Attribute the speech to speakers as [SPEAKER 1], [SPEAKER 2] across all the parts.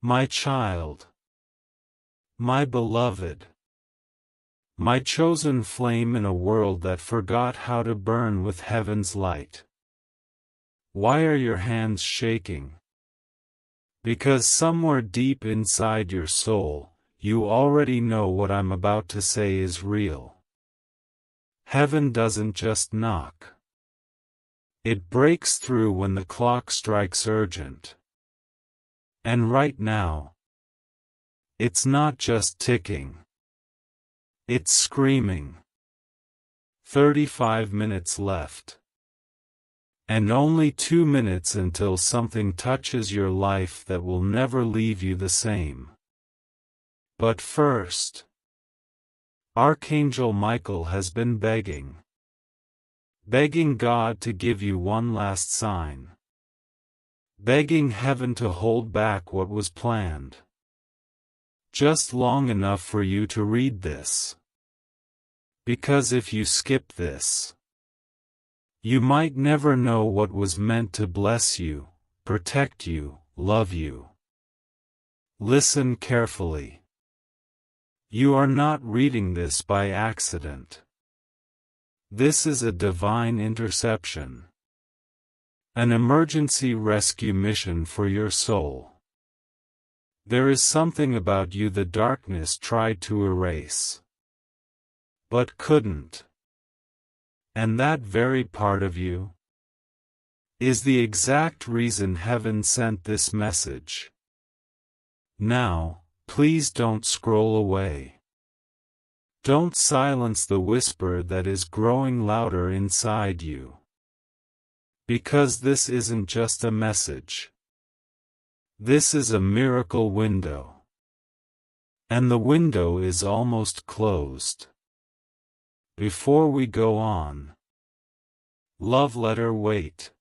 [SPEAKER 1] My child, my beloved, my chosen flame in a world that forgot how to burn with heaven's light. Why are your hands shaking? Because somewhere deep inside your soul, you already know what I'm about to say is real. Heaven doesn't just knock. It breaks through when the clock strikes urgent. And right now, it's not just ticking. It's screaming. 35 minutes left. And only 2 minutes until something touches your life that will never leave you the same. But first, Archangel Michael has been begging God to give you one last sign. Begging heaven to hold back what was planned. Just long enough for you to read this. Because if you skip this, you might never know what was meant to bless you, protect you, love you. Listen carefully. You are not reading this by accident. This is a divine interception. An emergency rescue mission for your soul. There is something about you the darkness tried to erase, but couldn't. And that very part of you is the exact reason heaven sent this message. Now, please don't scroll away. Don't silence the whisper that is growing louder inside you. Because this isn't just a message. This is a miracle window. And the window is almost closed. Before we go on, love letter wait.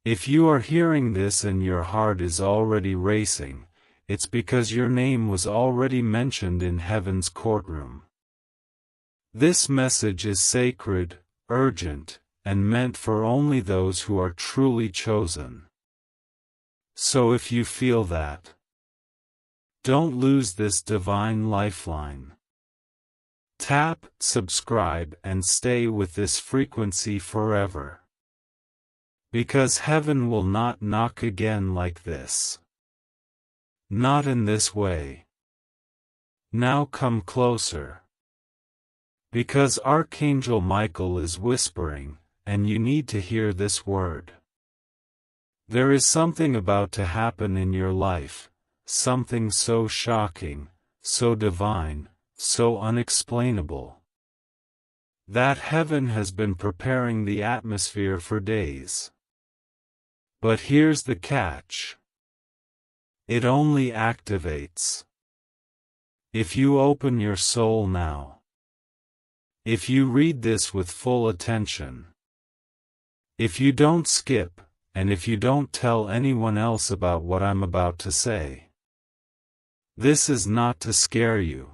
[SPEAKER 1] If you are hearing this and your heart is already racing, it's because your name was already mentioned in heaven's courtroom. This message is sacred, urgent, and meant for only those who are truly chosen. So if you feel that, don't lose this divine lifeline. Tap, subscribe, and stay with this frequency forever. Because heaven will not knock again like this. Not in this way. Now come closer. Because Archangel Michael is whispering, and you need to hear this word. There is something about to happen in your life, something so shocking, so divine, so unexplainable, that heaven has been preparing the atmosphere for days. But here's the catch. It only activates if you open your soul now. If you read this with full attention. If you don't skip, and if you don't tell anyone else about what I'm about to say. This is not to scare you.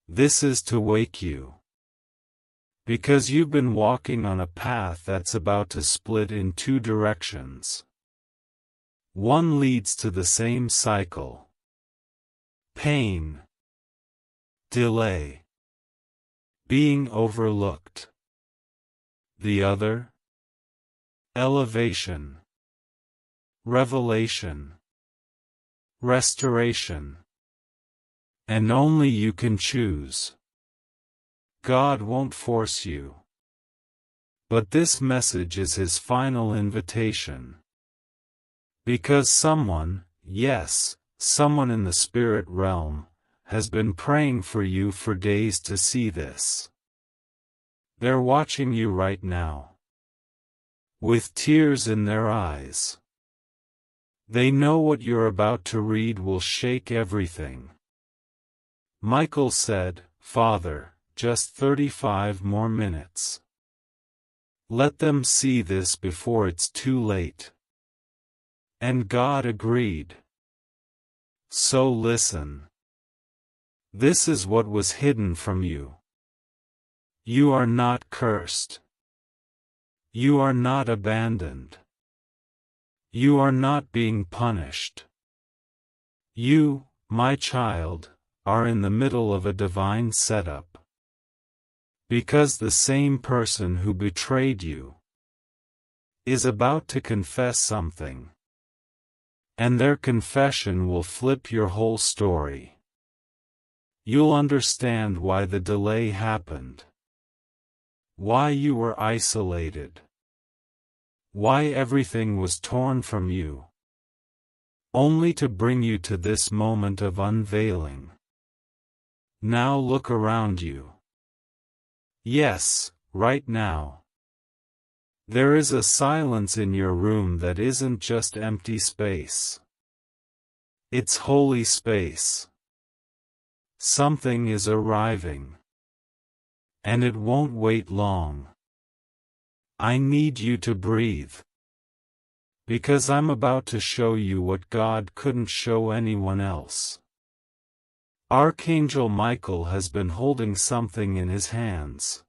[SPEAKER 1] This is to wake you. Because you've been walking on a path that's about to split in two directions. One leads to the same cycle. Pain. Delay. Being overlooked. The other? Elevation. Revelation. Restoration. And only you can choose. God won't force you. But this message is His final invitation. Because someone, yes, someone in the spirit realm, has been praying for you for days to see this. They're watching you right now. With tears in their eyes. They know what you're about to read will shake everything. Michael said, "Father, just 35 more minutes. Let them see this before it's too late." And God agreed. So listen. This is what was hidden from you. You are not cursed. You are not abandoned. You are not being punished. You, my child, are in the middle of a divine setup. Because the same person who betrayed you is about to confess something. And their confession will flip your whole story. You'll understand why the delay happened. Why you were isolated. Why everything was torn from you. Only to bring you to this moment of unveiling. Now look around you. Yes, right now. There is a silence in your room that isn't just empty space. It's holy space. Something is arriving. And it won't wait long. I need you to breathe. Because I'm about to show you what God couldn't show anyone else. Archangel Michael has been holding something in his hands.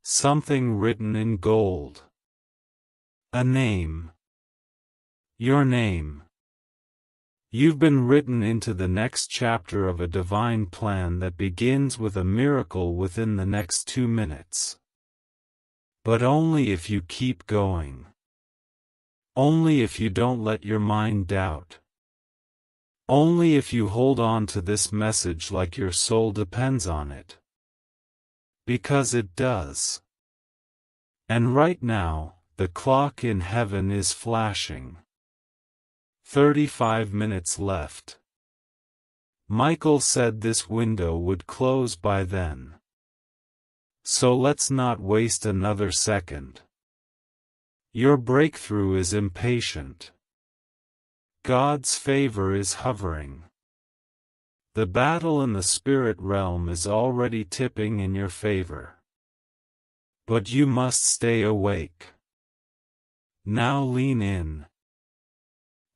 [SPEAKER 1] Something written in gold. A name. Your name. You've been written into the next chapter of a divine plan that begins with a miracle within the next 2 minutes. But only if you keep going. Only if you don't let your mind doubt. Only if you hold on to this message like your soul depends on it. Because it does. And right now, the clock in heaven is flashing. 35 minutes left. Michael said this window would close by then. So let's not waste another second. Your breakthrough is impatient. God's favor is hovering. The battle in the spirit realm is already tipping in your favor. But you must stay awake. Now lean in.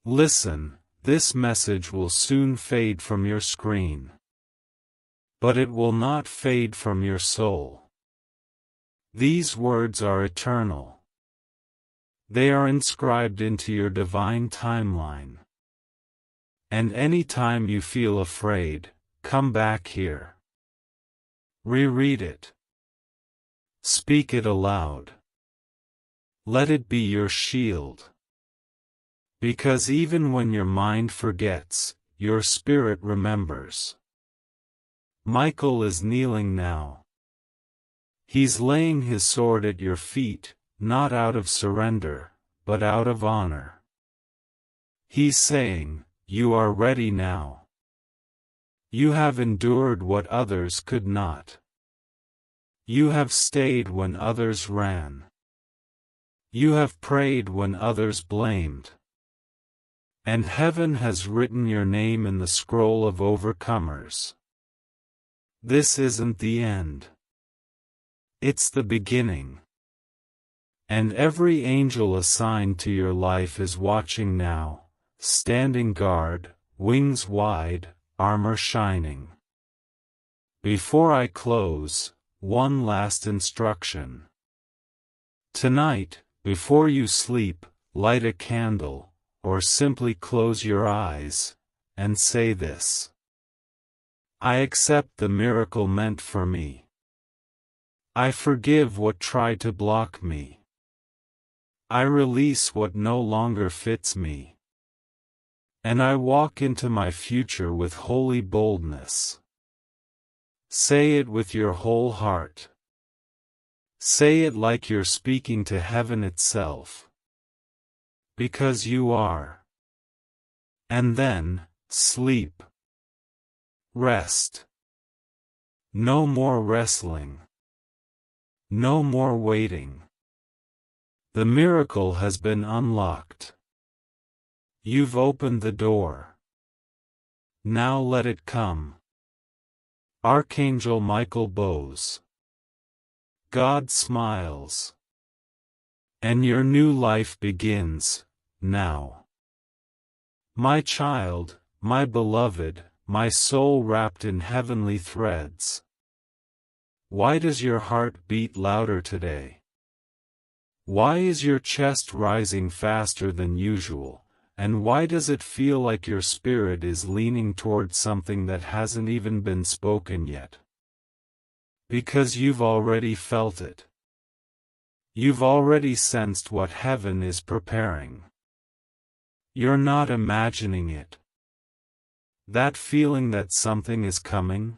[SPEAKER 1] Listen, this message will soon fade from your screen. But it will not fade from your soul. These words are eternal. They are inscribed into your divine timeline. And any time you feel afraid, come back here. Reread it. Speak it aloud. Let it be your shield. Because even when your mind forgets, your spirit remembers. Michael is kneeling now. He's laying his sword at your feet, not out of surrender, but out of honor. He's saying, you are ready now. You have endured what others could not. You have stayed when others ran. You have prayed when others blamed. And heaven has written your name in the scroll of overcomers. This isn't the end. It's the beginning. And every angel assigned to your life is watching now, standing guard, wings wide, armor shining. Before I close, one last instruction. Tonight, before you sleep, light a candle, or simply close your eyes, and say this. I accept the miracle meant for me. I forgive what tried to block me. I release what no longer fits me. And I walk into my future with holy boldness. Say it with your whole heart. Say it like you're speaking to heaven itself. Because you are. And then, sleep. Rest. No more wrestling. No more waiting. The miracle has been unlocked. You've opened the door. Now let it come. Archangel Michael bows. God smiles. And your new life begins, now. My child, my beloved, my soul wrapped in heavenly threads. Why does your heart beat louder today? Why is your chest rising faster than usual, And why does it feel like your spirit is leaning towards something that hasn't even been spoken yet? Because you've already felt it. You've already sensed what heaven is preparing. You're not imagining it. That feeling that something is coming?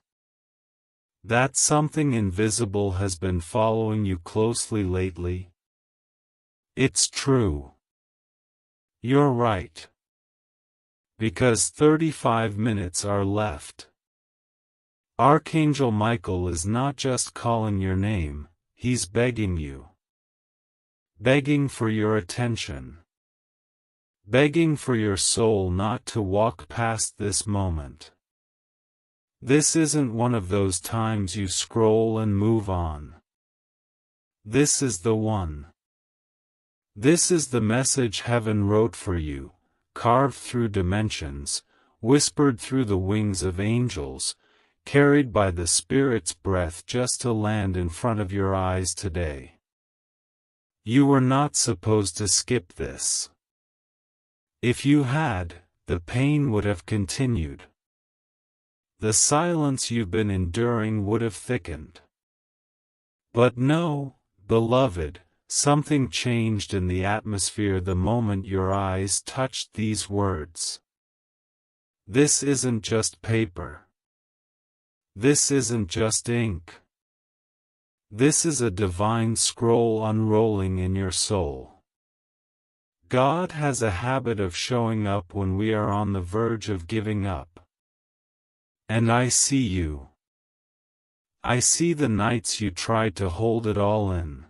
[SPEAKER 1] That something invisible has been following you closely lately? It's true. You're right. Because 35 minutes are left. Archangel Michael is not just calling your name, he's begging you. Begging for your attention. Begging for your soul not to walk past this moment. This isn't one of those times you scroll and move on. This is the one. This is the message heaven wrote for you, carved through dimensions, whispered through the wings of angels, carried by the Spirit's breath just to land in front of your eyes today. You were not supposed to skip this. If you had, the pain would have continued. The silence you've been enduring would have thickened. But no, beloved, something changed in the atmosphere the moment your eyes touched these words. This isn't just paper. This isn't just ink. This is a divine scroll unrolling in your soul. God has a habit of showing up when we are on the verge of giving up. And I see you. I see the nights you tried to hold it all in.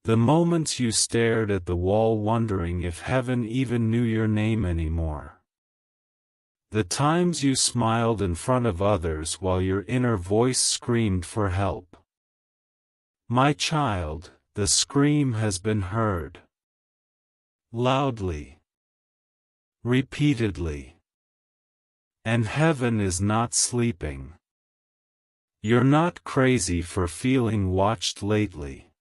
[SPEAKER 1] The moments you stared at the wall wondering if heaven even knew your name anymore. The times you smiled in front of others while your inner voice screamed for help. My child, the scream has been heard. Loudly. Repeatedly. And heaven is not sleeping. You're not crazy for feeling watched lately.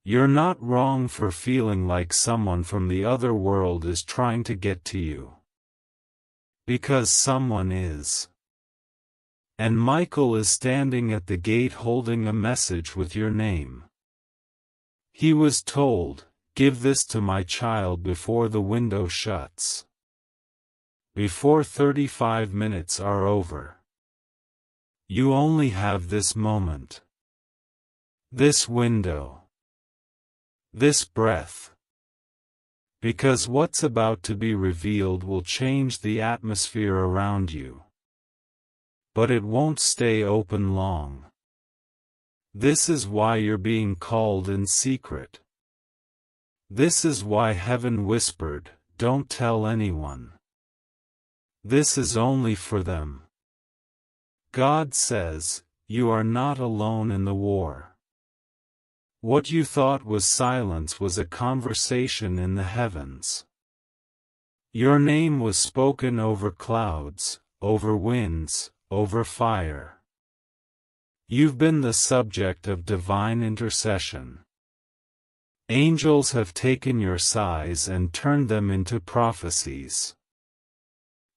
[SPEAKER 1] You're not wrong for feeling like someone from the other world is trying to get to you. Because someone is. And Michael is standing at the gate holding a message with your name. He was told, "Give this to my child before the window shuts. Before 35 minutes are over. You only have this moment. This window. This breath. Because what's about to be revealed will change the atmosphere around you. But it won't stay open long. This is why you're being called in secret. This is why heaven whispered, 'Don't tell anyone.' This is only for them. God says, you are not alone in the war. What you thought was silence was a conversation in the heavens. Your name was spoken over clouds, over winds, over fire. You've been the subject of divine intercession. Angels have taken your sighs and turned them into prophecies.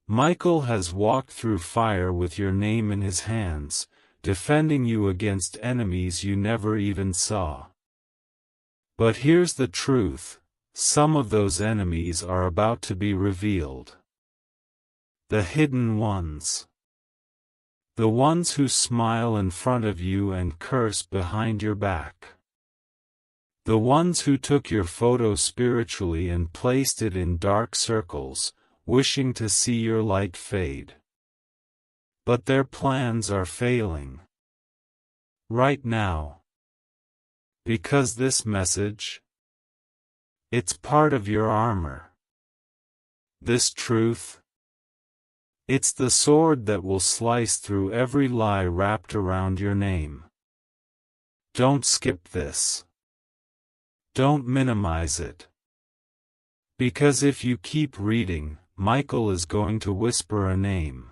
[SPEAKER 1] Michael has walked through fire with your name in his hands, defending you against enemies you never even saw. But here's the truth, some of those enemies are about to be revealed. The hidden ones. The ones who smile in front of you and curse behind your back. The ones who took your photo spiritually and placed it in dark circles, wishing to see your light fade. But their plans are failing. Right now. Because this message? It's part of your armor. This truth? It's the sword that will slice through every lie wrapped around your name. Don't skip this. Don't minimize it. Because if you keep reading, Michael is going to whisper a name.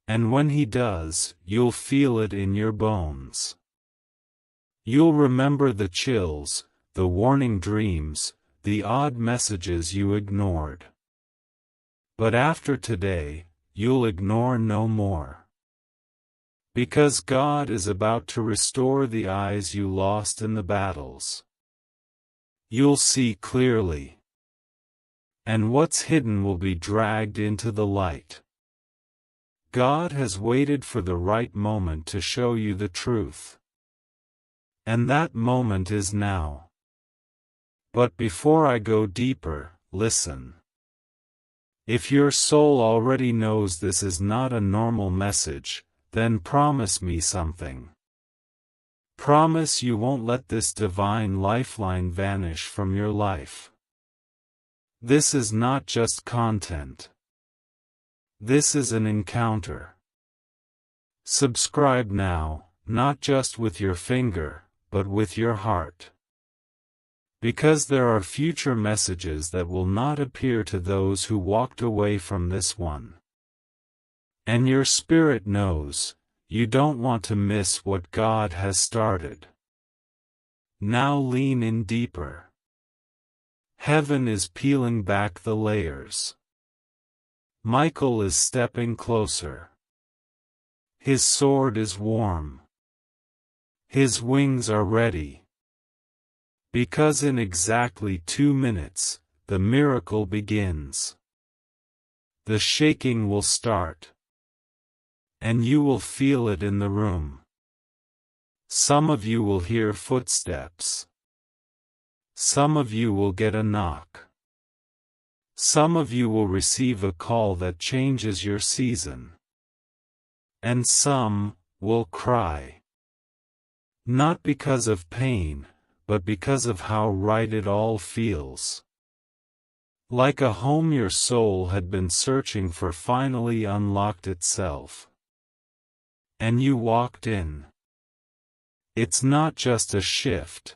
[SPEAKER 1] And when he does, you'll feel it in your bones. You'll remember the chills, the warning dreams, the odd messages you ignored. But after today, you'll ignore no more. Because God is about to restore the eyes you lost in the battles. You'll see clearly. And what's hidden will be dragged into the light. God has waited for the right moment to show you the truth. And that moment is now. But before I go deeper, listen. If your soul already knows this is not a normal message, then promise me something. Promise you won't let this divine lifeline vanish from your life. This is not just content. This is an encounter. Subscribe now, not just with your finger, but with your heart. Because there are future messages that will not appear to those who walked away from this one. And your spirit knows, you don't want to miss what God has started. Now lean in deeper. Heaven is peeling back the layers. Michael is stepping closer. His sword is warm. His wings are ready. Because in exactly 2 minutes, the miracle begins. The shaking will start. And you will feel it in the room. Some of you will hear footsteps. Some of you will get a knock. Some of you will receive a call that changes your season. And some will cry. Not because of pain, but because of how right it all feels. Like a home your soul had been searching for finally unlocked itself. And you walked in. It's not just a shift.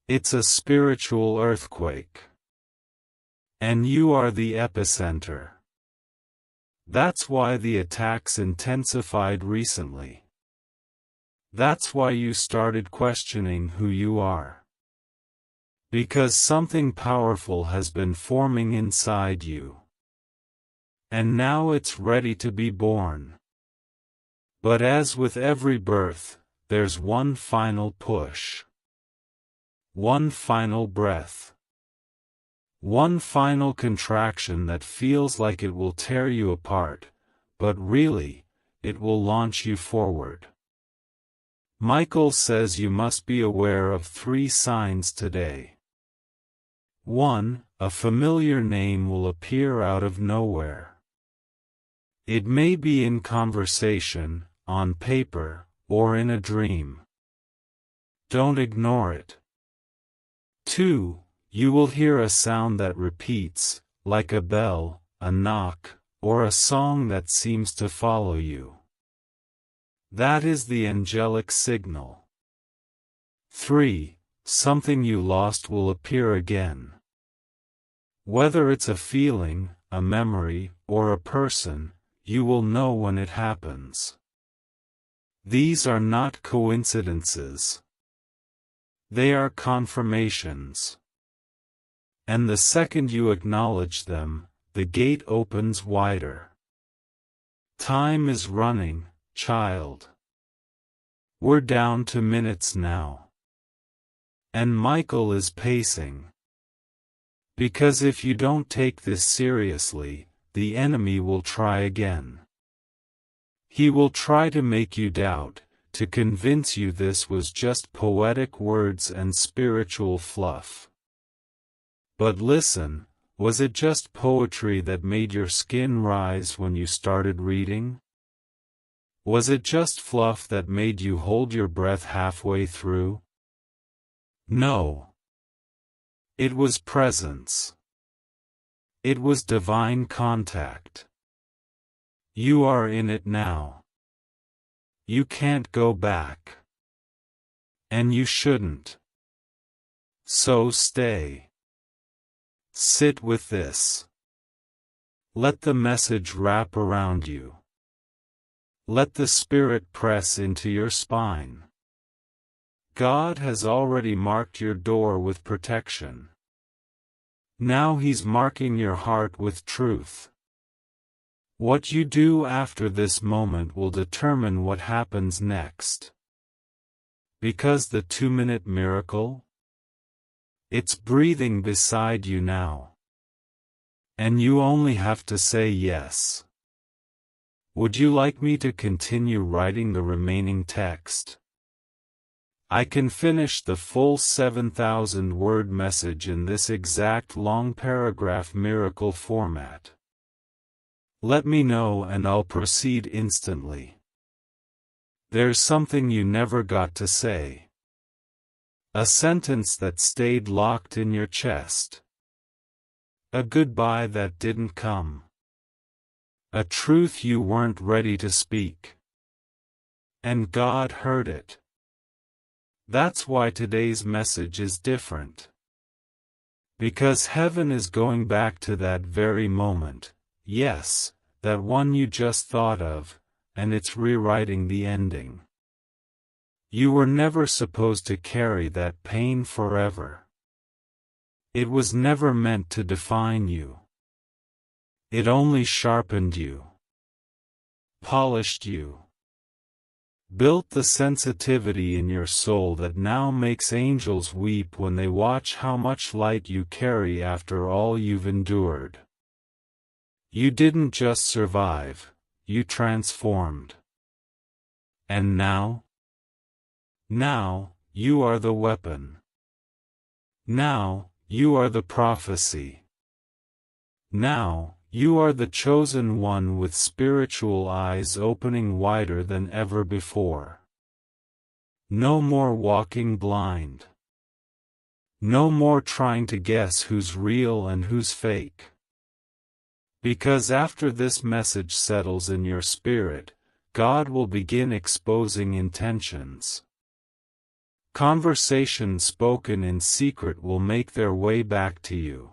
[SPEAKER 1] It's a spiritual earthquake. And you are the epicenter. That's why the attacks intensified recently. That's why you started questioning who you are. Because something powerful has been forming inside you. And now it's ready to be born. But as with every birth, there's one final push. One final breath. One final contraction that feels like it will tear you apart, but really, it will launch you forward. Michael says you must be aware of 3 signs today. 1. A familiar name will appear out of nowhere. It may be in conversation, on paper, or in a dream. Don't ignore it. 2. You will hear a sound that repeats, like a bell, a knock, or a song that seems to follow you. That is the angelic signal. 3. Something you lost will appear again. Whether it's a feeling, a memory, or a person, you will know when it happens. These are not coincidences. They are confirmations. And the second you acknowledge them, the gate opens wider. Time is running, child. We're down to minutes now. And Michael is pacing. Because if you don't take this seriously, the enemy will try again. He will try to make you doubt, to convince you this was just poetic words and spiritual fluff. But listen, was it just poetry that made your skin rise when you started reading? Was it just fluff that made you hold your breath halfway through? No. It was presence. It was divine contact. You are in it now. You can't go back. And you shouldn't. So stay. Sit with this. Let the message wrap around you. Let the Spirit press into your spine. God has already marked your door with protection. Now He's marking your heart with truth. What you do after this moment will determine what happens next. Because the 2-minute miracle? It's breathing beside you now. And you only have to say yes. Would you like me to continue writing the remaining text? I can finish the full 7,000-word message in this exact long paragraph miracle format. Let me know and I'll proceed instantly. There's something you never got to say. A sentence that stayed locked in your chest. A goodbye that didn't come. A truth you weren't ready to speak. And God heard it. That's why today's message is different. Because heaven is going back to that very moment, yes, that one you just thought of, and it's rewriting the ending. You were never supposed to carry that pain forever. It was never meant to define you. It only sharpened you, polished you, built the sensitivity in your soul that now makes angels weep when they watch how much light you carry after all you've endured. You didn't just survive, you transformed. And now? Now, you are the weapon. Now, you are the prophecy. Now, you are the chosen one with spiritual eyes opening wider than ever before. No more walking blind. No more trying to guess who's real and who's fake. Because after this message settles in your spirit, God will begin exposing intentions. Conversations spoken in secret will make their way back to you.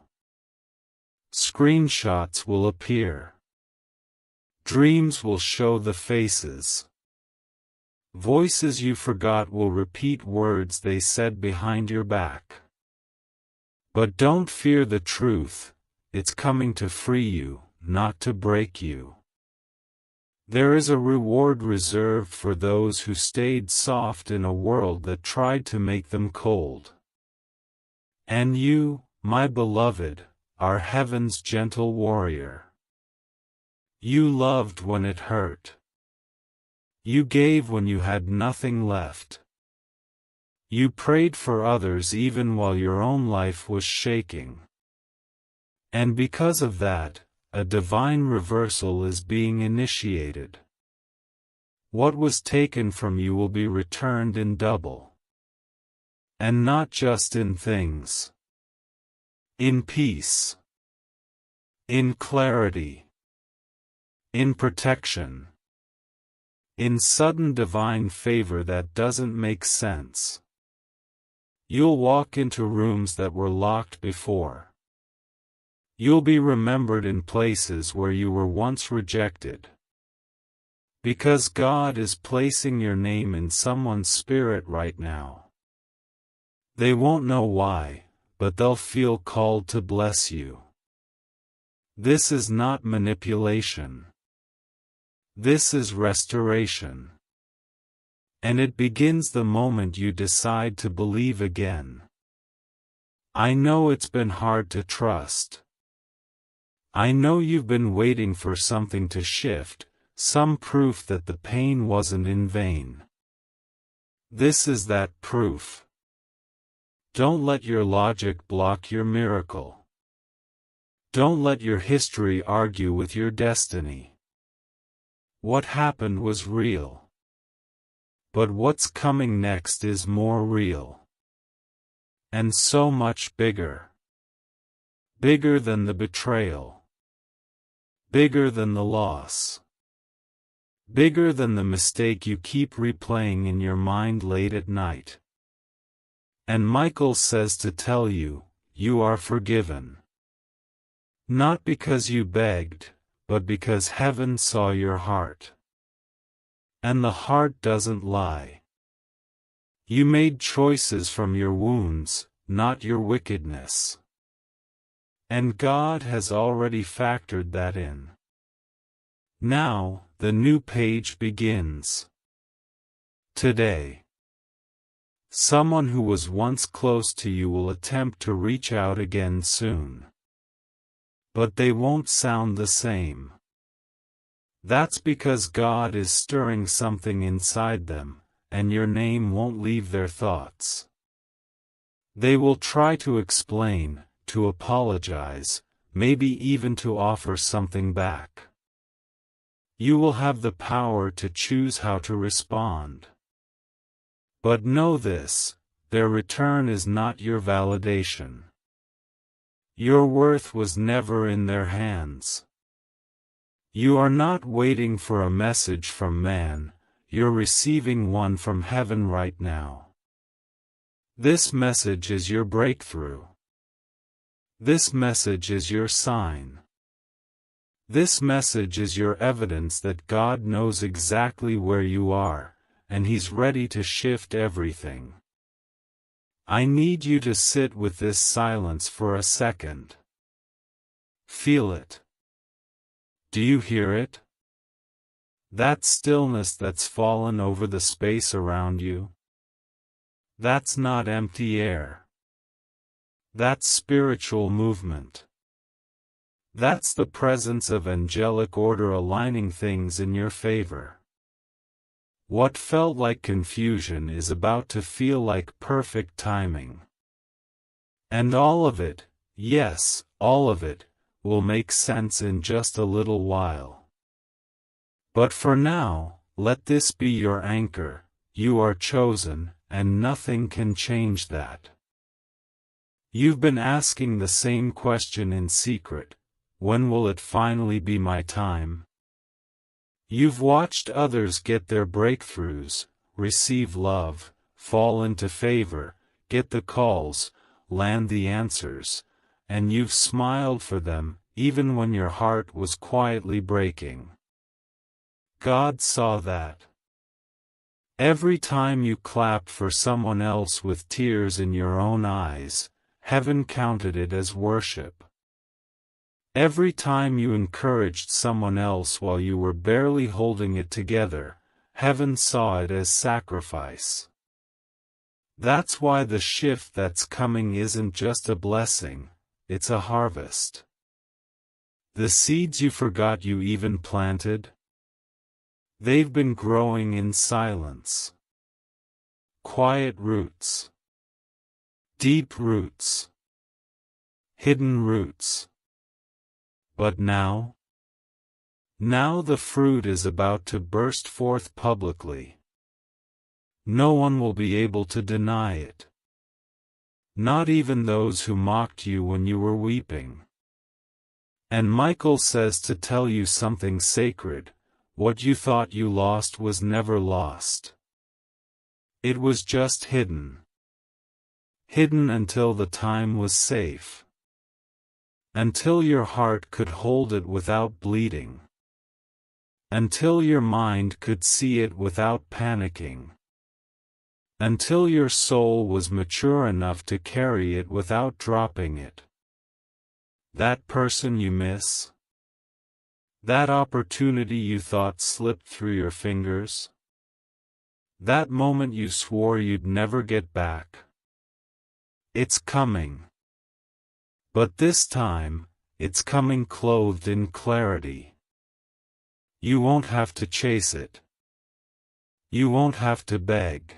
[SPEAKER 1] Screenshots will appear. Dreams will show the faces. Voices you forgot will repeat words they said behind your back. But don't fear the truth, it's coming to free you, not to break you. There is a reward reserved for those who stayed soft in a world that tried to make them cold. And you, my beloved, are heaven's gentle warrior. You loved when it hurt. You gave when you had nothing left. You prayed for others even while your own life was shaking. And because of that, a divine reversal is being initiated. What was taken from you will be returned in double. And not just in things. In peace. In clarity. In protection. In sudden divine favor that doesn't make sense. You'll walk into rooms that were locked before. You'll be remembered in places where you were once rejected. Because God is placing your name in someone's spirit right now. They won't know why, but they'll feel called to bless you. This is not manipulation. This is restoration. And it begins the moment you decide to believe again. I know it's been hard to trust. I know you've been waiting for something to shift, some proof that the pain wasn't in vain. This is that proof. Don't let your logic block your miracle. Don't let your history argue with your destiny. What happened was real. But what's coming next is more real. And so much bigger. Bigger than the betrayal. Bigger than the loss. Bigger than the mistake you keep replaying in your mind late at night. And Michael says to tell you, you are forgiven. Not because you begged, but because heaven saw your heart. And the heart doesn't lie. You made choices from your wounds, not your wickedness. And God has already factored that in. Now, the new page begins. Today, someone who was once close to you will attempt to reach out again soon. But they won't sound the same. That's because God is stirring something inside them, and your name won't leave their thoughts. They will try to explain, to apologize, maybe even to offer something back. You will have the power to choose how to respond. But know this, their return is not your validation. Your worth was never in their hands. You are not waiting for a message from man, you're receiving one from heaven right now. This message is your breakthrough. This message is your sign. This message is your evidence that God knows exactly where you are, and He's ready to shift everything. I need you to sit with this silence for a second. Feel it. Do you hear it? That stillness that's fallen over the space around you? That's not empty air. That's spiritual movement. That's the presence of angelic order aligning things in your favor. What felt like confusion is about to feel like perfect timing. And all of it, yes, all of it, will make sense in just a little while. But for now, let this be your anchor. You are chosen, and nothing can change that. You've been asking the same question in secret. When will it finally be my time? You've watched others get their breakthroughs, receive love, fall into favor, get the calls, land the answers, and you've smiled for them, even when your heart was quietly breaking. God saw that. Every time you clapped for someone else with tears in your own eyes, heaven counted it as worship. Every time you encouraged someone else while you were barely holding it together, heaven saw it as sacrifice. That's why the shift that's coming isn't just a blessing, it's a harvest. The seeds you forgot you even planted? They've been growing in silence. Quiet roots. Deep roots. Hidden roots. But now the fruit is about to burst forth publicly. No one will be able to deny it. Not even those who mocked you when you were weeping. And Michael says to tell you something sacred, what you thought you lost was never lost. It was just hidden. Hidden until the time was safe. Until your heart could hold it without bleeding. Until your mind could see it without panicking. Until your soul was mature enough to carry it without dropping it. That person you miss? That opportunity you thought slipped through your fingers? That moment you swore you'd never get back? It's coming. But this time, it's coming clothed in clarity. You won't have to chase it. You won't have to beg.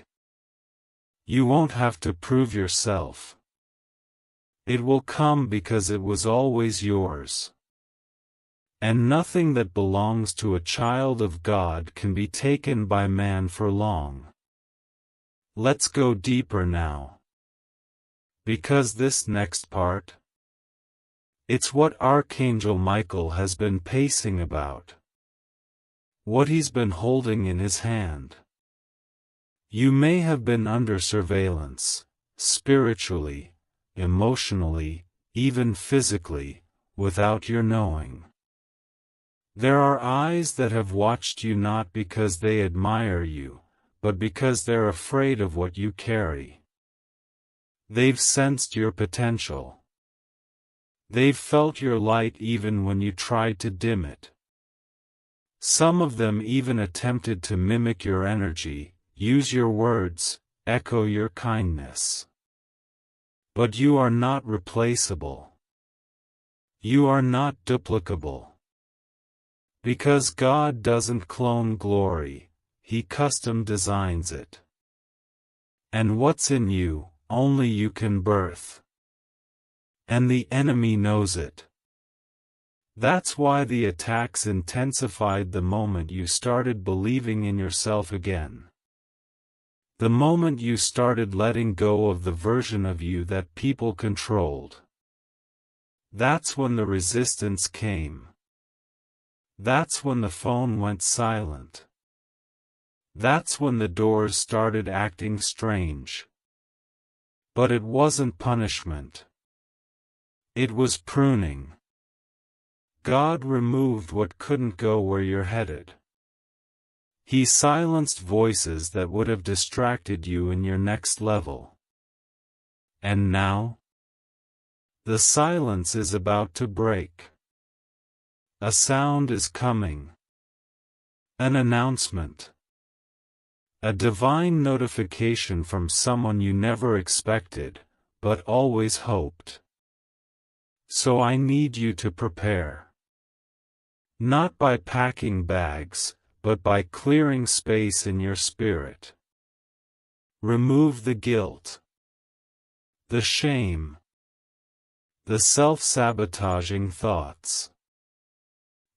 [SPEAKER 1] You won't have to prove yourself. It will come because it was always yours. And nothing that belongs to a child of God can be taken by man for long. Let's go deeper now. Because this next part, it's what Archangel Michael has been pacing about. What he's been holding in his hand. You may have been under surveillance, spiritually, emotionally, even physically, without your knowing. There are eyes that have watched you not because they admire you, but because they're afraid of what you carry. They've sensed your potential. They've felt your light even when you tried to dim it. Some of them even attempted to mimic your energy, use your words, echo your kindness. But you are not replaceable. You are not duplicable. Because God doesn't clone glory, He custom designs it. And what's in you, only you can birth. And the enemy knows it. That's why the attacks intensified the moment you started believing in yourself again. The moment you started letting go of the version of you that people controlled. That's when the resistance came. That's when the phone went silent. That's when the doors started acting strange. But it wasn't punishment. It was pruning. God removed what couldn't go where you're headed. He silenced voices that would have distracted you in your next level. And now? The silence is about to break. A sound is coming. An announcement. A divine notification from someone you never expected, but always hoped. So I need you to prepare. Not by packing bags, but by clearing space in your spirit. Remove the guilt, the shame, the self-sabotaging thoughts.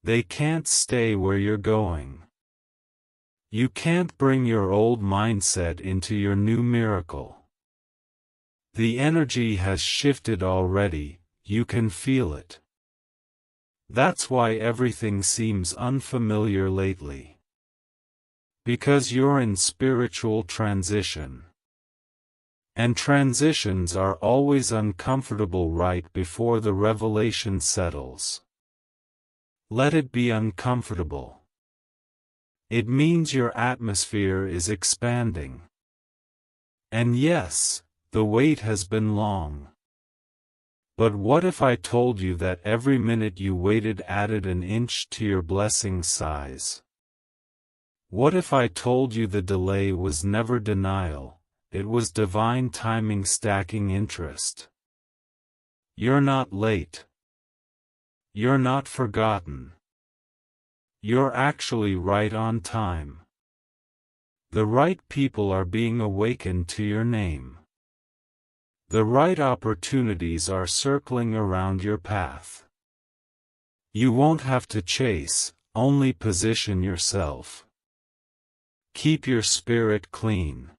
[SPEAKER 1] They can't stay where you're going. You can't bring your old mindset into your new miracle. The energy has shifted already, you can feel it. That's why everything seems unfamiliar lately. Because you're in spiritual transition. And transitions are always uncomfortable right before the revelation settles. Let it be uncomfortable. It means your atmosphere is expanding. And yes, the wait has been long. But what if I told you that every minute you waited added an inch to your blessing size? What if I told you the delay was never denial, it was divine timing stacking interest? You're not late. You're not forgotten. You're actually right on time. The right people are being awakened to your name. The right opportunities are circling around your path. You won't have to chase, only position yourself. Keep your spirit clean.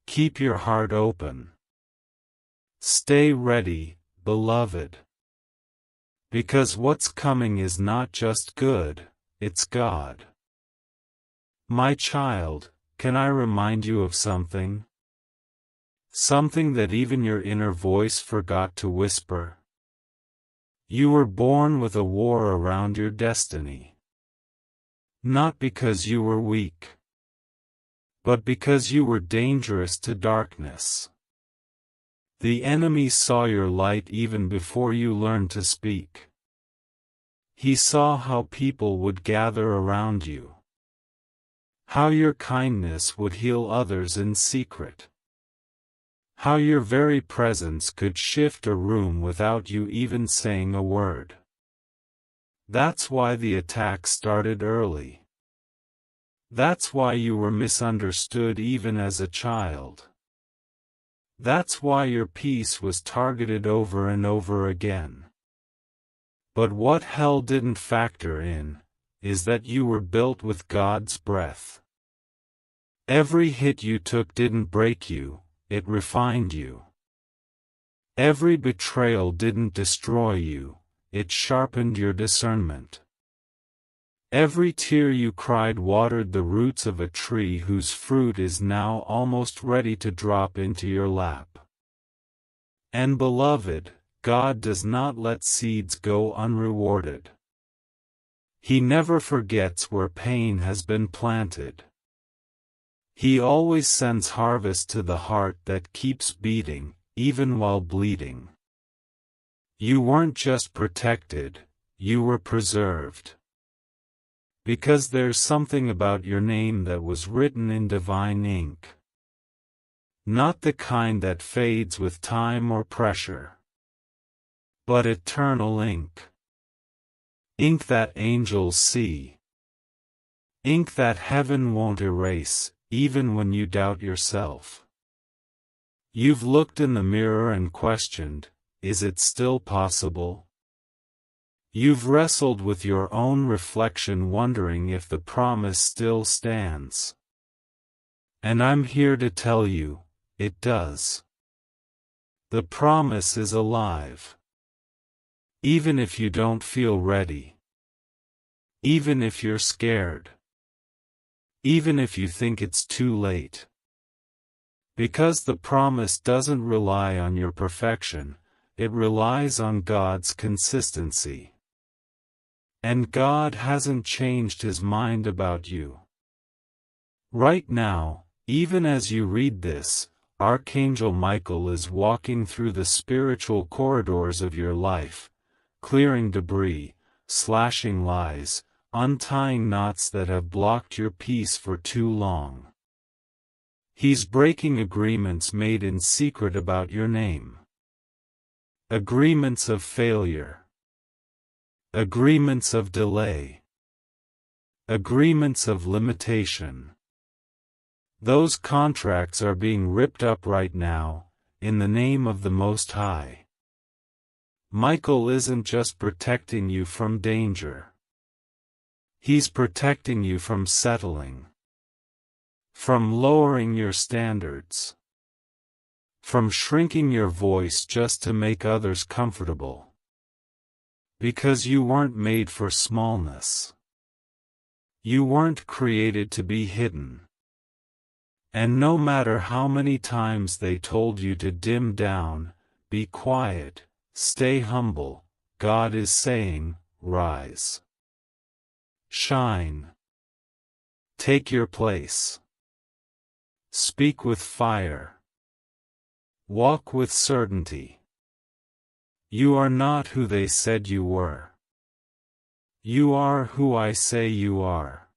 [SPEAKER 1] Keep your heart open. Stay ready, beloved. Because what's coming is not just good, it's God. My child, can I remind you of something? Something that even your inner voice forgot to whisper. You were born with a war around your destiny. Not because you were weak, but because you were dangerous to darkness. The enemy saw your light even before you learned to speak. He saw how people would gather around you. How your kindness would heal others in secret. How your very presence could shift a room without you even saying a word. That's why the attack started early. That's why you were misunderstood even as a child. That's why your peace was targeted over and over again. But what hell didn't factor in, is that you were built with God's breath. Every hit you took didn't break you, it refined you. Every betrayal didn't destroy you, it sharpened your discernment. Every tear you cried watered the roots of a tree whose fruit is now almost ready to drop into your lap. And beloved, God does not let seeds go unrewarded. He never forgets where pain has been planted. He always sends harvest to the heart that keeps beating, even while bleeding. You weren't just protected, you were preserved. Because there's something about your name that was written in divine ink. Not the kind that fades with time or pressure, but eternal ink. Ink that angels see. Ink that heaven won't erase, even when you doubt yourself. You've looked in the mirror and questioned, is it still possible? You've wrestled with your own reflection wondering if the promise still stands. And I'm here to tell you, it does. The promise is alive. Even if you don't feel ready. Even if you're scared. Even if you think it's too late. Because the promise doesn't rely on your perfection, it relies on God's consistency. And God hasn't changed His mind about you. Right now, even as you read this, Archangel Michael is walking through the spiritual corridors of your life, clearing debris, slashing lies, untying knots that have blocked your peace for too long. He's breaking agreements made in secret about your name. Agreements of failure. Agreements of delay. Agreements of limitation. Those contracts are being ripped up right now, in the name of the Most High. Michael isn't just protecting you from danger. He's protecting you from settling. From lowering your standards. From shrinking your voice just to make others comfortable. Because you weren't made for smallness. You weren't created to be hidden. And no matter how many times they told you to dim down, be quiet, stay humble, God is saying, rise. Shine. Take your place. Speak with fire. Walk with certainty. You are not who they said you were. You are who I say you are.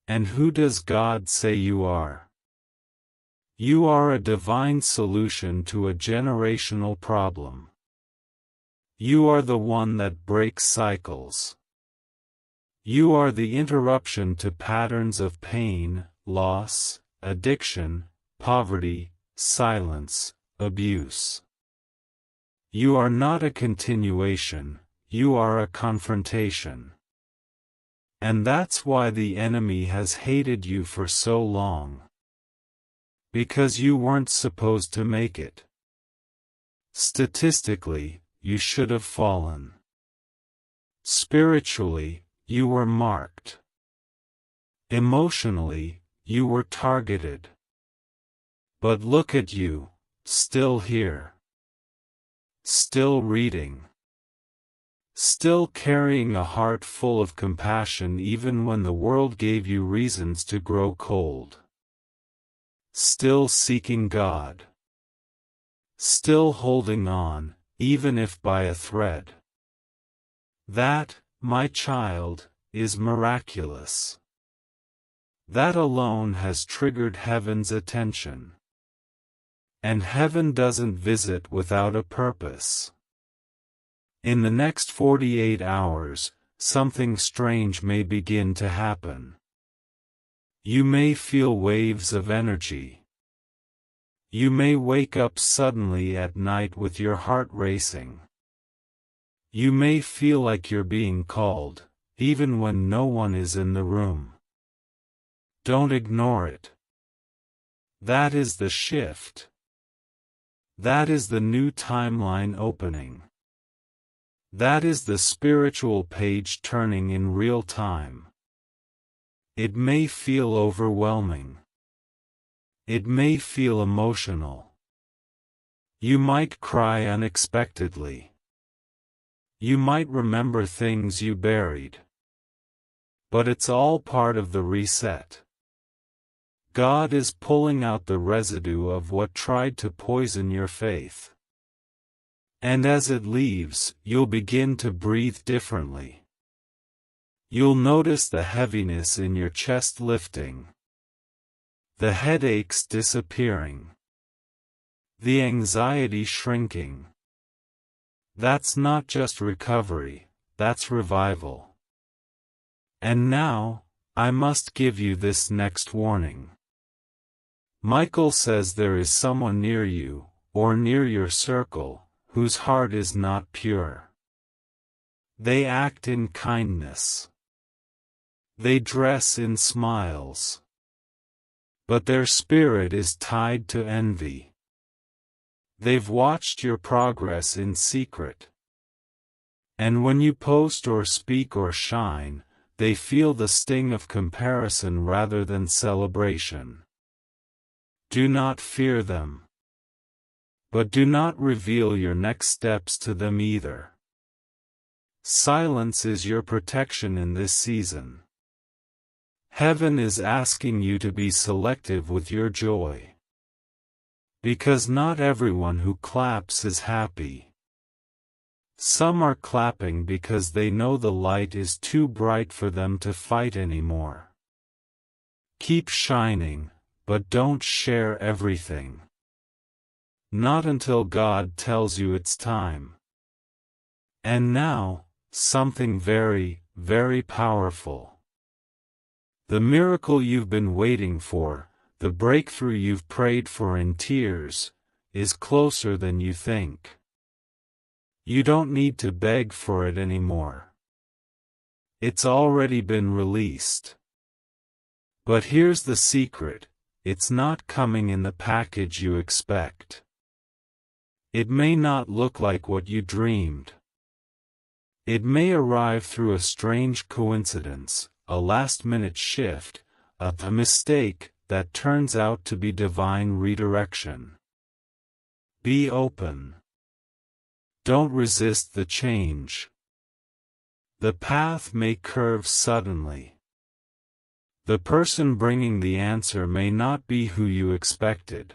[SPEAKER 1] And who does God say you are? You are a divine solution to a generational problem. You are the one that breaks cycles. You are the interruption to patterns of pain, loss, addiction, poverty, silence, abuse. You are not a continuation, you are a confrontation. And that's why the enemy has hated you for so long. Because you weren't supposed to make it. Statistically, you should have fallen. Spiritually, you were marked. Emotionally, you were targeted. But look at you, still here. Still reading. Still carrying a heart full of compassion even when the world gave you reasons to grow cold. Still seeking God. Still holding on, even if by a thread. That, my child, is miraculous. That alone has triggered heaven's attention. And heaven doesn't visit without a purpose. In the next 48 hours, something strange may begin to happen. You may feel waves of energy. You may wake up suddenly at night with your heart racing. You may feel like you're being called, even when no one is in the room. Don't ignore it. That is the shift. That is the new timeline opening. That is the spiritual page turning in real time. It may feel overwhelming. It may feel emotional. You might cry unexpectedly. You might remember things you buried. But it's all part of the reset. God is pulling out the residue of what tried to poison your faith. And as it leaves, you'll begin to breathe differently. You'll notice the heaviness in your chest lifting, the headaches disappearing, the anxiety shrinking. That's not just recovery, that's revival. And now, I must give you this next warning. Michael says there is someone near you, or near your circle, whose heart is not pure. They act in kindness. They dress in smiles. But their spirit is tied to envy. They've watched your progress in secret. And when you post or speak or shine, they feel the sting of comparison rather than celebration. Do not fear them. But do not reveal your next steps to them either. Silence is your protection in this season. Heaven is asking you to be selective with your joy. Because not everyone who claps is happy. Some are clapping because they know the light is too bright for them to fight anymore. Keep shining, but don't share everything. Not until God tells you it's time. And now, something very, very powerful. The miracle you've been waiting for, the breakthrough you've prayed for in tears, is closer than you think. You don't need to beg for it anymore. It's already been released. But here's the secret, it's not coming in the package you expect. It may not look like what you dreamed. It may arrive through a strange coincidence, a last-minute shift, a mistake that turns out to be divine redirection. Be open. Don't resist the change. The path may curve suddenly. The person bringing the answer may not be who you expected.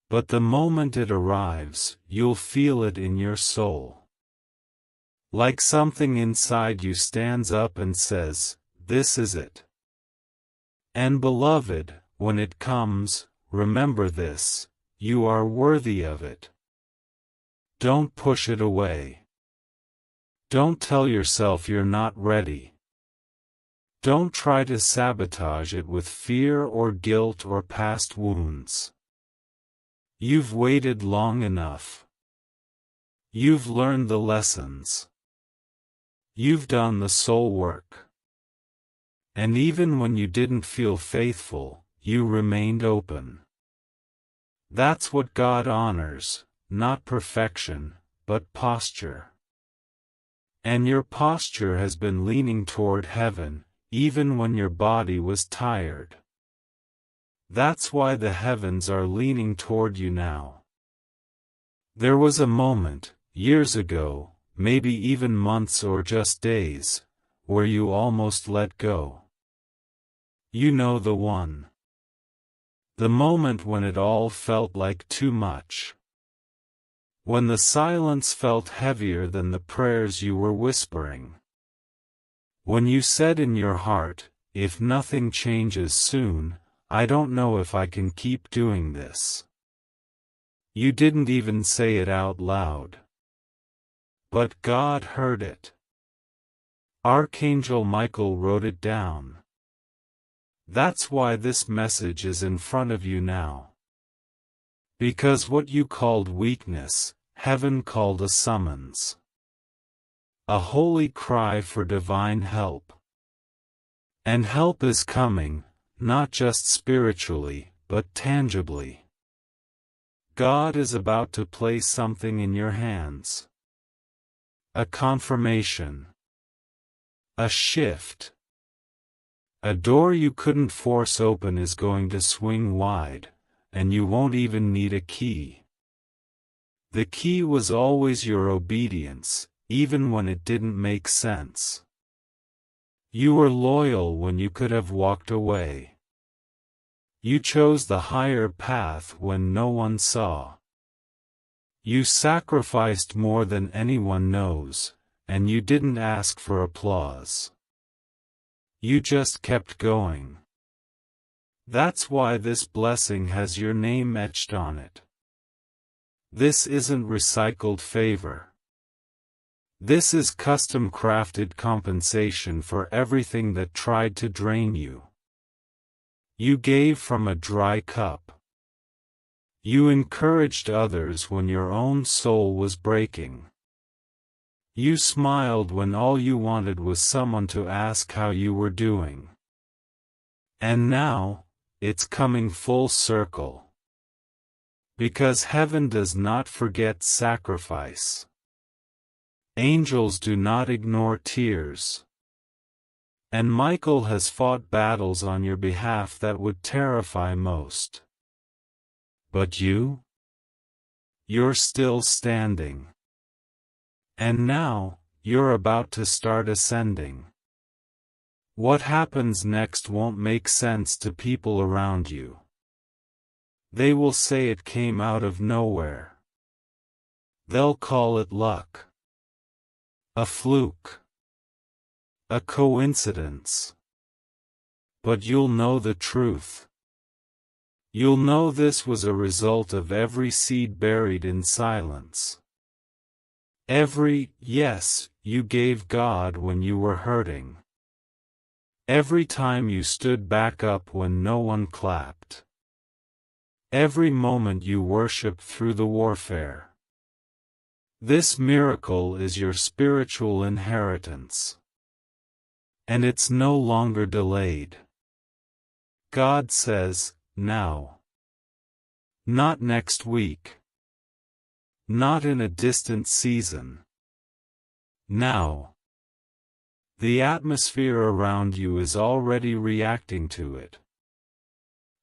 [SPEAKER 1] But the moment it arrives, you'll feel it in your soul. Like something inside you stands up and says, "This is it." And beloved, when it comes, remember this, you are worthy of it. Don't push it away. Don't tell yourself you're not ready. Don't try to sabotage it with fear or guilt or past wounds. You've waited long enough. You've learned the lessons. You've done the soul work. And even when you didn't feel faithful, you remained open. That's what God honors, not perfection, but posture. And your posture has been leaning toward heaven, even when your body was tired. That's why the heavens are leaning toward you now. There was a moment, years ago, maybe even months or just days, where you almost let go. You know the one. The moment when it all felt like too much. When the silence felt heavier than the prayers you were whispering. When you said in your heart, "If nothing changes soon, I don't know if I can keep doing this." You didn't even say it out loud. But God heard it. Archangel Michael wrote it down. That's why this message is in front of you now. Because what you called weakness, heaven called a summons. A holy cry for divine help. And help is coming, not just spiritually, but tangibly. God is about to place something in your hands. A confirmation. A shift. A door you couldn't force open is going to swing wide, and you won't even need a key. The key was always your obedience, even when it didn't make sense. You were loyal when you could have walked away. You chose the higher path when no one saw. You sacrificed more than anyone knows, and you didn't ask for applause. You just kept going. That's why this blessing has your name etched on it. This isn't recycled favor. This is custom-crafted compensation for everything that tried to drain you. You gave from a dry cup. You encouraged others when your own soul was breaking. You smiled when all you wanted was someone to ask how you were doing. And now, it's coming full circle. Because heaven does not forget sacrifice. Angels do not ignore tears. And Michael has fought battles on your behalf that would terrify most. But you? You're still standing. And now, you're about to start ascending. What happens next won't make sense to people around you. They will say it came out of nowhere. They'll call it luck. A fluke. A coincidence. But you'll know the truth. You'll know this was a result of every seed buried in silence. Every yes you gave God when you were hurting. Every time you stood back up when no one clapped. Every moment you worshiped through the warfare. This miracle is your spiritual inheritance. And it's no longer delayed. God says, now. Not next week. Not in a distant season. Now. The atmosphere around you is already reacting to it.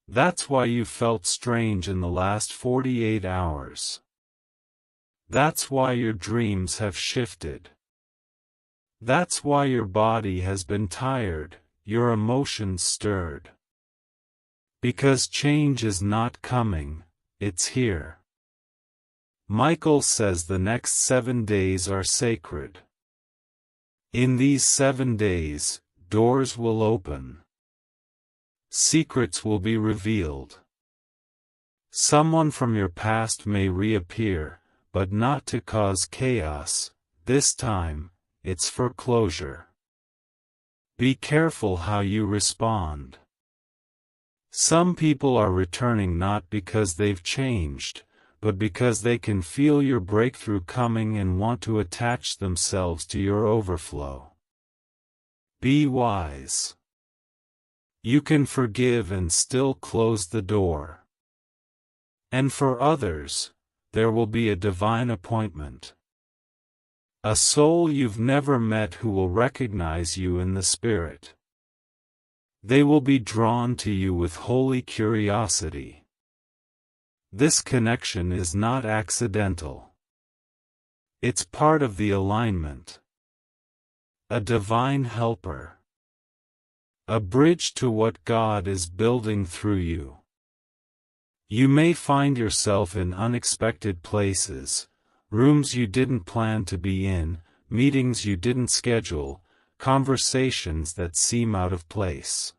[SPEAKER 1] That's why you felt strange in the last 48 hours. That's why your dreams have shifted. That's why your body has been tired, your emotions stirred. Because change is not coming, it's here. Michael says the next 7 days are sacred. In these 7 days, doors will open. Secrets will be revealed. Someone from your past may reappear, but not to cause chaos. This time, it's for closure. Be careful how you respond. Some people are returning not because they've changed, but because they can feel your breakthrough coming and want to attach themselves to your overflow. Be wise. You can forgive and still close the door. And for others, there will be a divine appointment. A soul you've never met who will recognize you in the Spirit. They will be drawn to you with holy curiosity. This connection is not accidental. It's part of the alignment. A divine helper. A bridge to what God is building through you. You may find yourself in unexpected places, rooms you didn't plan to be in, meetings you didn't schedule, conversations that seem out of place.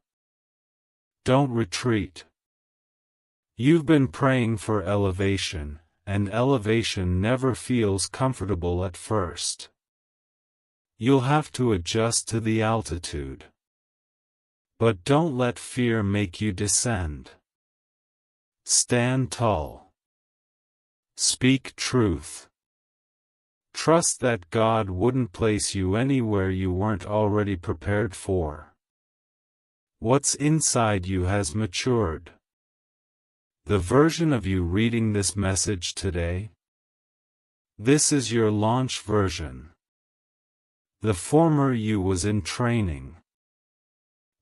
[SPEAKER 1] Don't retreat. You've been praying for elevation, and elevation never feels comfortable at first. You'll have to adjust to the altitude. But don't let fear make you descend. Stand tall. Speak truth. Trust that God wouldn't place you anywhere you weren't already prepared for. What's inside you has matured. The version of you reading this message today? This is your launch version. The former you was in training.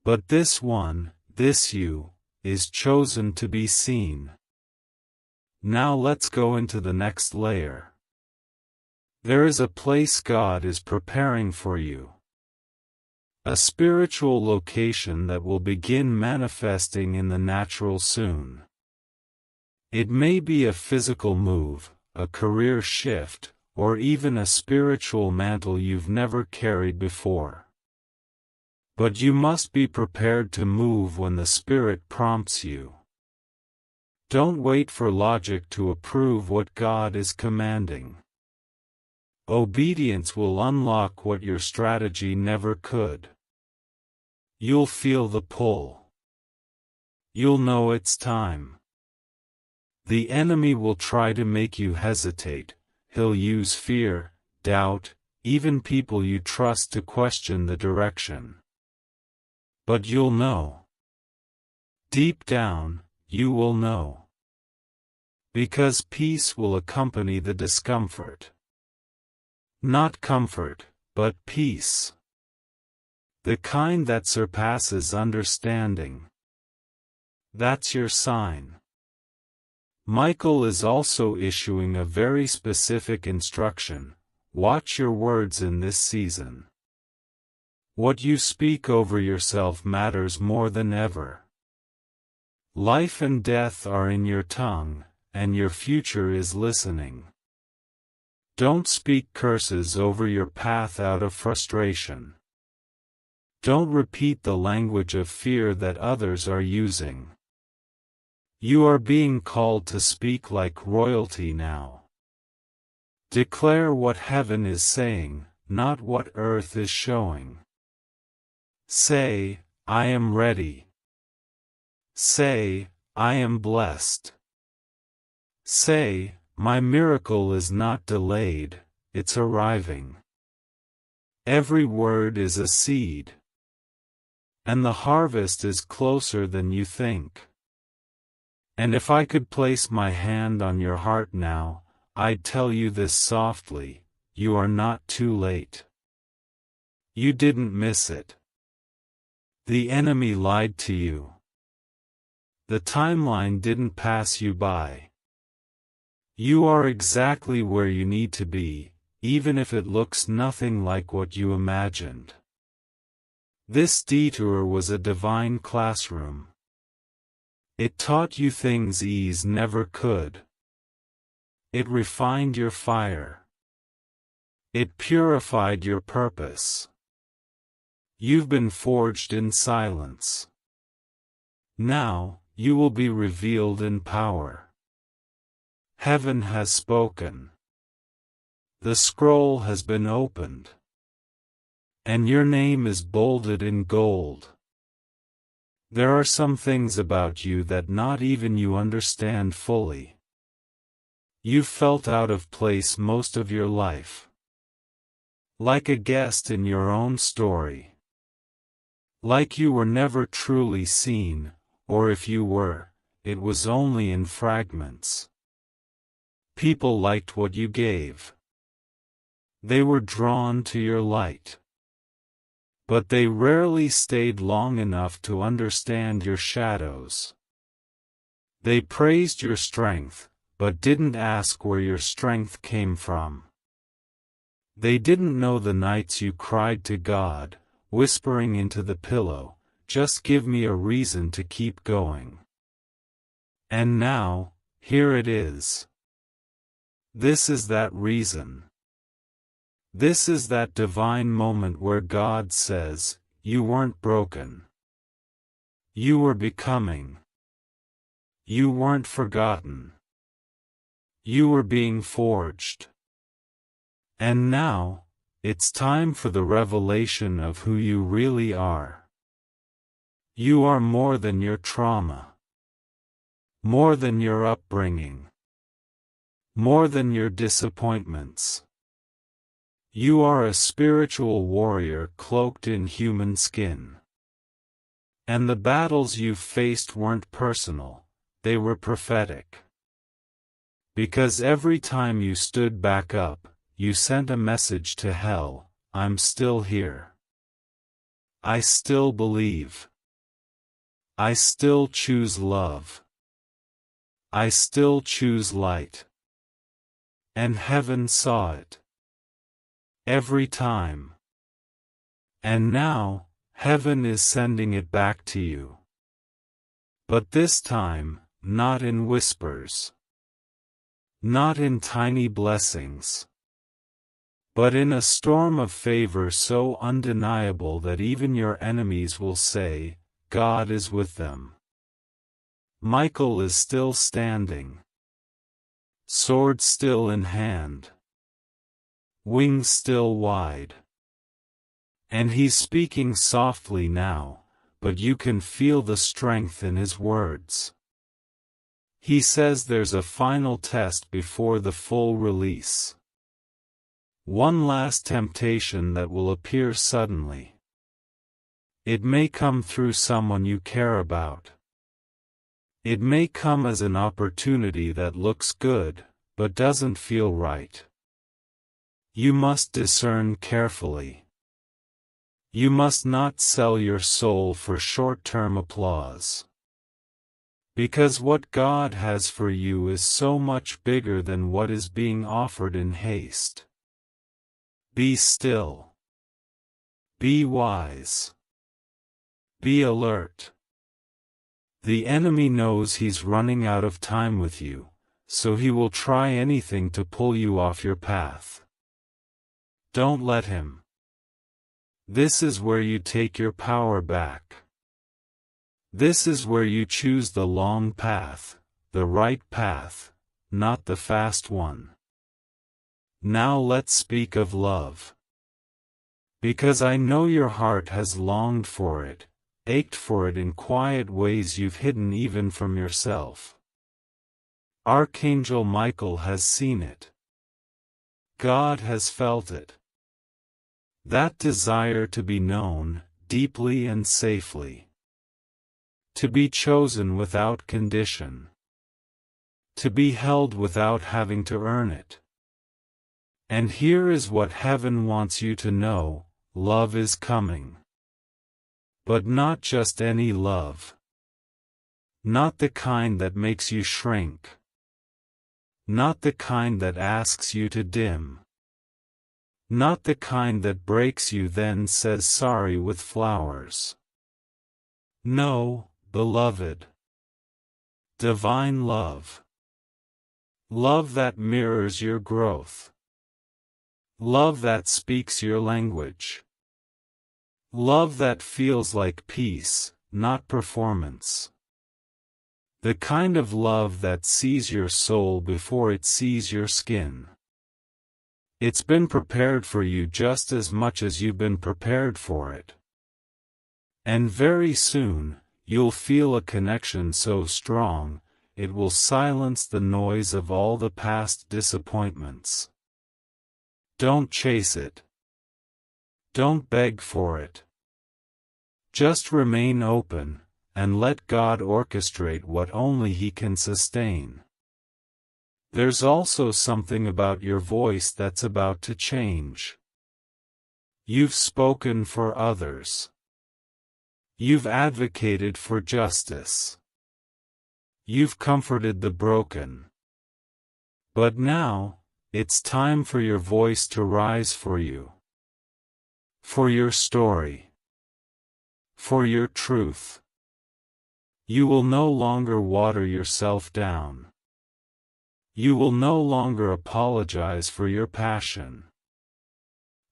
[SPEAKER 1] But this one, this you, is chosen to be seen. Now let's go into the next layer. There is a place God is preparing for you. A spiritual location that will begin manifesting in the natural soon. It may be a physical move, a career shift, or even a spiritual mantle you've never carried before. But you must be prepared to move when the Spirit prompts you. Don't wait for logic to approve what God is commanding. Obedience will unlock what your strategy never could. You'll feel the pull. You'll know it's time. The enemy will try to make you hesitate. He'll use fear, doubt, even people you trust to question the direction. But you'll know. Deep down, you will know. Because peace will accompany the discomfort. Not comfort, but peace. The kind that surpasses understanding. That's your sign. Michael is also issuing a very specific instruction: watch your words in this season. What you speak over yourself matters more than ever. Life and death are in your tongue, and your future is listening. Don't speak curses over your path out of frustration. Don't repeat the language of fear that others are using. You are being called to speak like royalty now. Declare what heaven is saying, not what earth is showing. Say, I am ready. Say, I am blessed. Say, my miracle is not delayed, it's arriving. Every word is a seed. And the harvest is closer than you think. And if I could place my hand on your heart now, I'd tell you this softly: you are not too late. You didn't miss it. The enemy lied to you. The timeline didn't pass you by. You are exactly where you need to be, even if it looks nothing like what you imagined. This detour was a divine classroom. It taught you things ease never could. It refined your fire. It purified your purpose. You've been forged in silence. Now, you will be revealed in power. Heaven has spoken. The scroll has been opened. And your name is bolded in gold. There are some things about you that not even you understand fully. You've felt out of place most of your life. Like a guest in your own story. Like you were never truly seen, or if you were, it was only in fragments. People liked what you gave. They were drawn to your light. But they rarely stayed long enough to understand your shadows. They praised your strength, but didn't ask where your strength came from. They didn't know the nights you cried to God, whispering into the pillow, "Just give me a reason to keep going." And now, here it is. This is that reason. This is that divine moment where God says, you weren't broken. You were becoming. You weren't forgotten. You were being forged. And now, it's time for the revelation of who you really are. You are more than your trauma. More than your upbringing. More than your disappointments. You are a spiritual warrior cloaked in human skin. And the battles you've faced weren't personal, they were prophetic. Because every time you stood back up, you sent a message to hell: I'm still here. I still believe. I still choose love. I still choose light. And heaven saw it. Every time. And now, heaven is sending it back to you. But this time, not in whispers. Not in tiny blessings, but in a storm of favor so undeniable that even your enemies will say, God is with them. Michael is still standing, sword still in hand, wings still wide. And he's speaking softly now, but you can feel the strength in his words. He says there's a final test before the full release. One last temptation that will appear suddenly. It may come through someone you care about. It may come as an opportunity that looks good, but doesn't feel right. You must discern carefully. You must not sell your soul for short-term applause. Because what God has for you is so much bigger than what is being offered in haste. Be still. Be wise. Be alert. The enemy knows he's running out of time with you, so he will try anything to pull you off your path. Don't let him. This is where you take your power back. This is where you choose the long path, the right path, not the fast one. Now let's speak of love. Because I know your heart has longed for it, ached for it in quiet ways you've hidden even from yourself. Archangel Michael has seen it. God has felt it. That desire to be known, deeply and safely. To be chosen without condition. To be held without having to earn it. And here is what heaven wants you to know, love is coming. But not just any love. Not the kind that makes you shrink. Not the kind that asks you to dim. Not the kind that breaks you then says sorry with flowers. No, beloved. Divine love. Love that mirrors your growth. Love that speaks your language. Love that feels like peace, not performance. The kind of love that sees your soul before it sees your skin. It's been prepared for you just as much as you've been prepared for it. And very soon, you'll feel a connection so strong, it will silence the noise of all the past disappointments. Don't chase it. Don't beg for it. Just remain open, and let God orchestrate what only He can sustain. There's also something about your voice that's about to change. You've spoken for others. You've advocated for justice. You've comforted the broken. But now, it's time for your voice to rise for you. For your story. For your truth. You will no longer water yourself down. You will no longer apologize for your passion.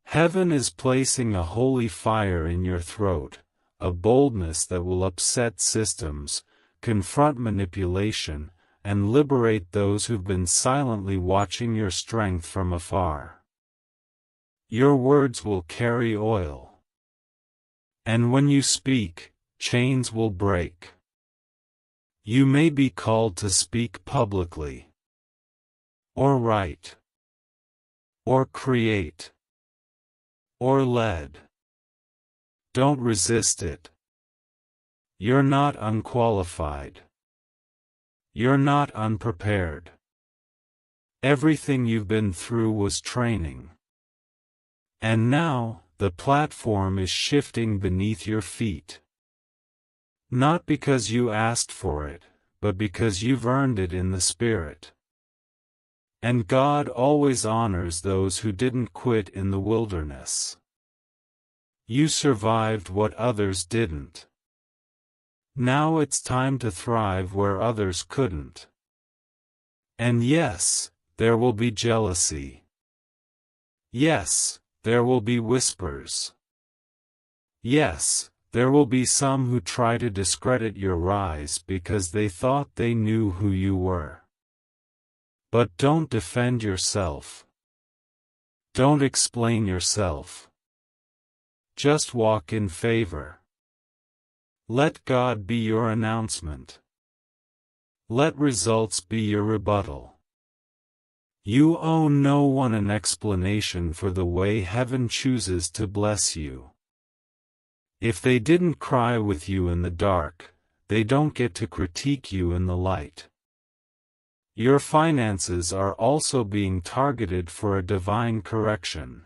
[SPEAKER 1] Heaven is placing a holy fire in your throat, a boldness that will upset systems, confront manipulation, and liberate those who've been silently watching your strength from afar. Your words will carry oil. And when you speak, chains will break. You may be called to speak publicly. Or write. Or create. Or lead. Don't resist it. You're not unqualified. You're not unprepared. Everything you've been through was training. And now, the platform is shifting beneath your feet. Not because you asked for it, but because you've earned it in the Spirit. And God always honors those who didn't quit in the wilderness. You survived what others didn't. Now it's time to thrive where others couldn't. And yes, there will be jealousy. Yes, there will be whispers. Yes, there will be some who try to discredit your rise because they thought they knew who you were. But don't defend yourself. Don't explain yourself. Just walk in favor. Let God be your announcement. Let results be your rebuttal. You owe no one an explanation for the way heaven chooses to bless you. If they didn't cry with you in the dark, they don't get to critique you in the light. Your finances are also being targeted for a divine correction.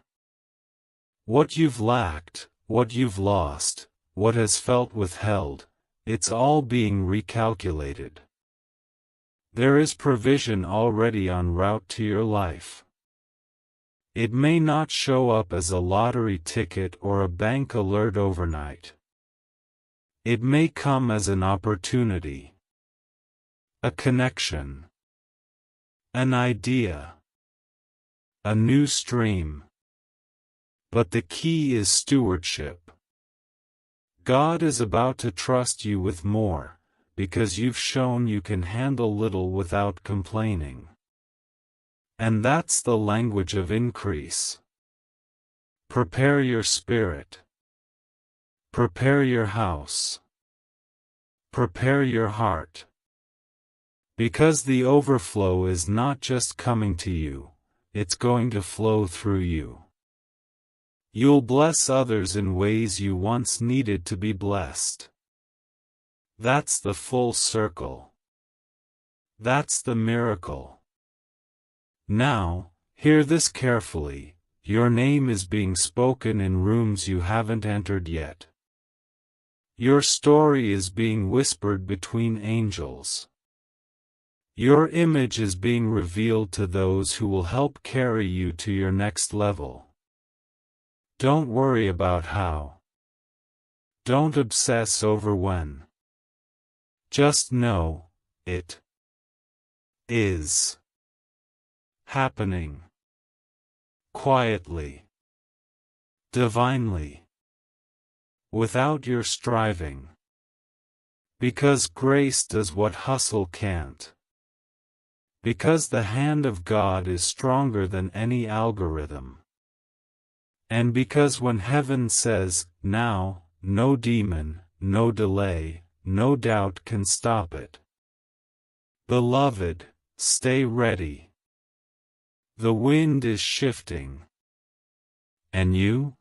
[SPEAKER 1] What you've lacked, what you've lost, what has felt withheld, it's all being recalculated. There is provision already en route to your life. It may not show up as a lottery ticket or a bank alert overnight. It may come as an opportunity, a connection, an idea, a new stream. But the key is stewardship. God is about to trust you with more, because you've shown you can handle little without complaining. And that's the language of increase. Prepare your spirit. Prepare your house. Prepare your heart. Because the overflow is not just coming to you, it's going to flow through you. You'll bless others in ways you once needed to be blessed. That's the full circle. That's the miracle. Now, hear this carefully, your name is being spoken in rooms you haven't entered yet. Your story is being whispered between angels. Your image is being revealed to those who will help carry you to your next level. Don't worry about how. Don't obsess over when. Just know, it is happening. Quietly. Divinely. Without your striving. Because grace does what hustle can't. Because the hand of God is stronger than any algorithm. And because when heaven says, now, no demon, no delay, no doubt can stop it. Beloved, stay ready. The wind is shifting. And you?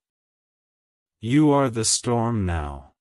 [SPEAKER 1] You are the storm now.